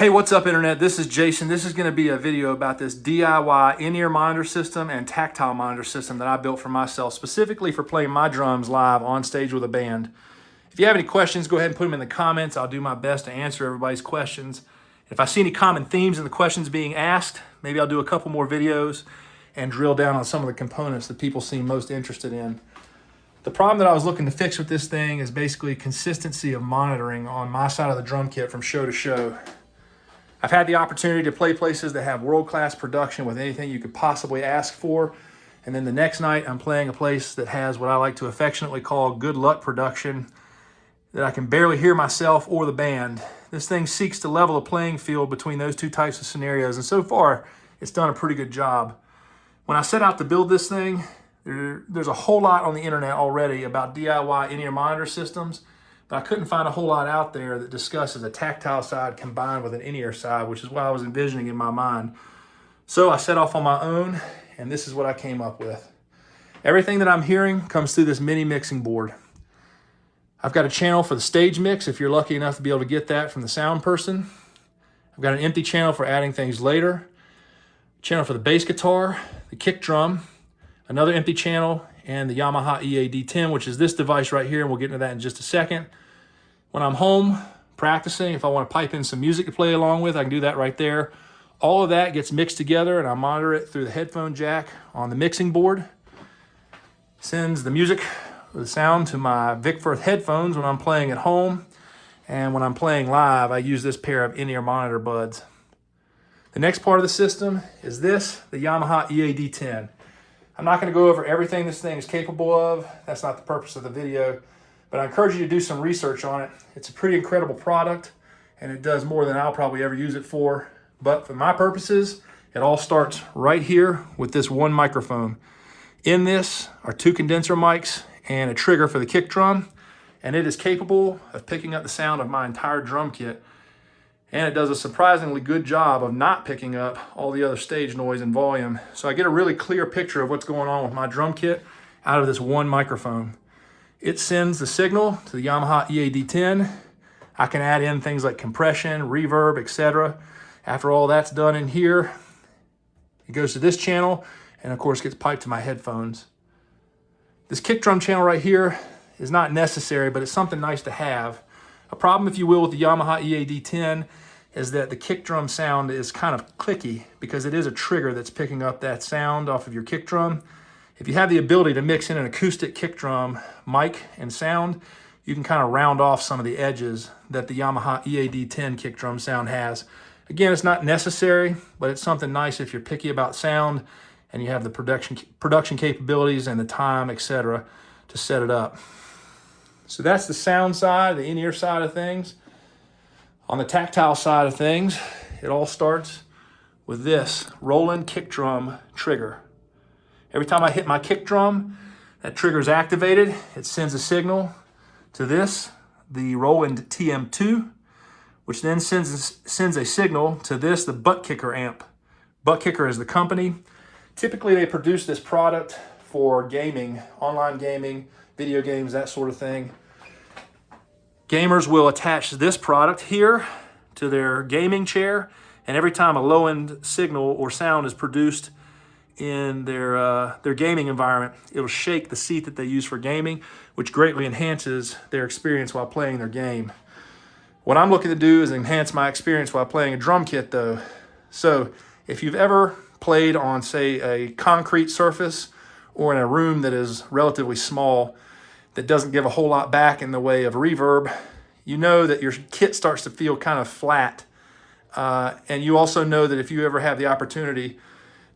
Hey, what's up, Internet? This is Jason. This is going to be a video about this DIY in-ear monitor system and tactile monitor system that I built for myself, specifically for playing my drums live on stage with a band. If you have any questions, go ahead and put them in the comments. I'll do my best to answer everybody's questions. If I see any common themes in the questions being asked, maybe I'll do a couple more videos and drill down on some of the components that people seem most interested in. The problem that I was looking to fix with this thing is basically consistency of monitoring on my side of the drum kit from show to show. I've had the opportunity to play places that have world-class production with anything you could possibly ask for. And then the next night, I'm playing a place that has what I like to affectionately call good luck production, that I can barely hear myself or the band. This thing seeks to level the playing field between those two types of scenarios, and so far, it's done a pretty good job. When I set out to build this thing, there's a whole lot on the internet already about DIY in-ear monitor systems, but I couldn't find a whole lot out there that discusses a tactile side combined with an in-ear side, which is what I was envisioning in my mind. So I set off on my own, and this is what I came up with. Everything that I'm hearing comes through this mini mixing board. I've got a channel for the stage mix, if you're lucky enough to be able to get that from the sound person. I've got an empty channel for adding things later, a channel for the bass guitar, the kick drum, another empty channel, and the Yamaha EAD10, which is this device right here, and we'll get into that in just a second. When I'm home practicing, if I want to pipe in some music to play along with, I can do that right there. All of that gets mixed together, and I monitor it through the headphone jack on the mixing board. Sends the music, the sound, to my Vic headphones when I'm playing at home. And when I'm playing live, I use this pair of in-ear monitor buds. The next part of the system is this, the Yamaha EAD10. I'm not going to go over everything this thing is capable of. That's not the purpose of the video. But I encourage you to do some research on it. It's a pretty incredible product, and it does more than I'll probably ever use it for. But for my purposes, it all starts right here with this one microphone. In this are two condenser mics and a trigger for the kick drum, and it is capable of picking up the sound of my entire drum kit. And it does a surprisingly good job of not picking up all the other stage noise and volume. So I get a really clear picture of what's going on with my drum kit out of this one microphone. It sends the signal to the Yamaha EAD10. I can add in things like compression, reverb, etc. After all that's done in here, it goes to this channel and of course gets piped to my headphones. This kick drum channel right here is not necessary, but it's something nice to have. A problem, if you will, with the Yamaha EAD10 is that the kick drum sound is kind of clicky because it is a trigger that's picking up that sound off of your kick drum. If you have the ability to mix in an acoustic kick drum mic and sound, you can kind of round off some of the edges that the Yamaha EAD10 kick drum sound has. Again, it's not necessary, but it's something nice if you're picky about sound and you have the production capabilities and the time, etc., to set it up. So that's the sound side, the in-ear side of things. On the tactile side of things, it all starts with this Roland kick drum trigger. Every time I hit my kick drum, that trigger is activated. It sends a signal to this, the Roland TM-2, which then sends a signal to this, the ButtKicker amp. ButtKicker is the company. Typically, they produce this product for gaming, online gaming, video games, that sort of thing. Gamers will attach this product here to their gaming chair, and every time a low-end signal or sound is produced in their gaming environment, it'll shake the seat that they use for gaming, which greatly enhances their experience while playing their game. What I'm looking to do is enhance my experience while playing a drum kit, though. So if you've ever played on, say, a concrete surface or in a room that is relatively small, that doesn't give a whole lot back in the way of reverb, you know that your kit starts to feel kind of flat. And you also know that if you ever have the opportunity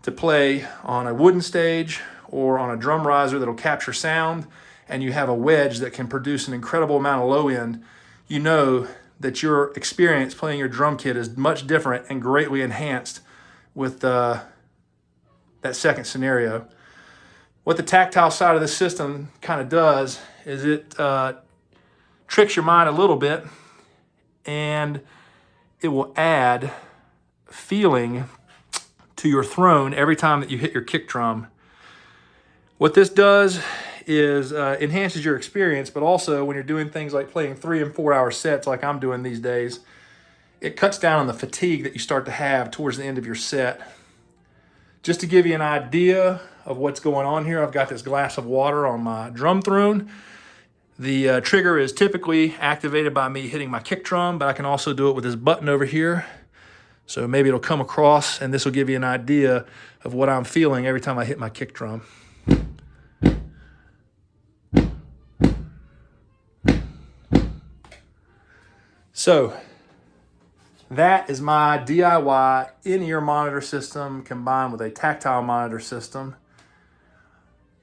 to play on a wooden stage or on a drum riser that'll capture sound, and you have a wedge that can produce an incredible amount of low end, you know that your experience playing your drum kit is much different and greatly enhanced with that second scenario. What the tactile side of the system kind of does is it tricks your mind a little bit, and it will add feeling to your throne every time that you hit your kick drum. What this does is enhances your experience, but also when you're doing things like playing 3 and 4 hour sets like I'm doing these days, it cuts down on the fatigue that you start to have towards the end of your set. Just to give you an idea of what's going on here, I've got this glass of water on my drum throne. The trigger is typically activated by me hitting my kick drum, but I can also do it with this button over here. So maybe it'll come across, and this will give you an idea of what I'm feeling every time I hit my kick drum. So that is my DIY in-ear monitor system combined with a tactile monitor system.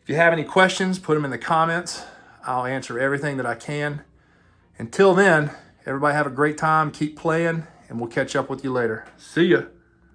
If you have any questions, put them in the comments. I'll answer everything that I can. Until then, everybody have a great time, keep playing, and we'll catch up with you later. See ya.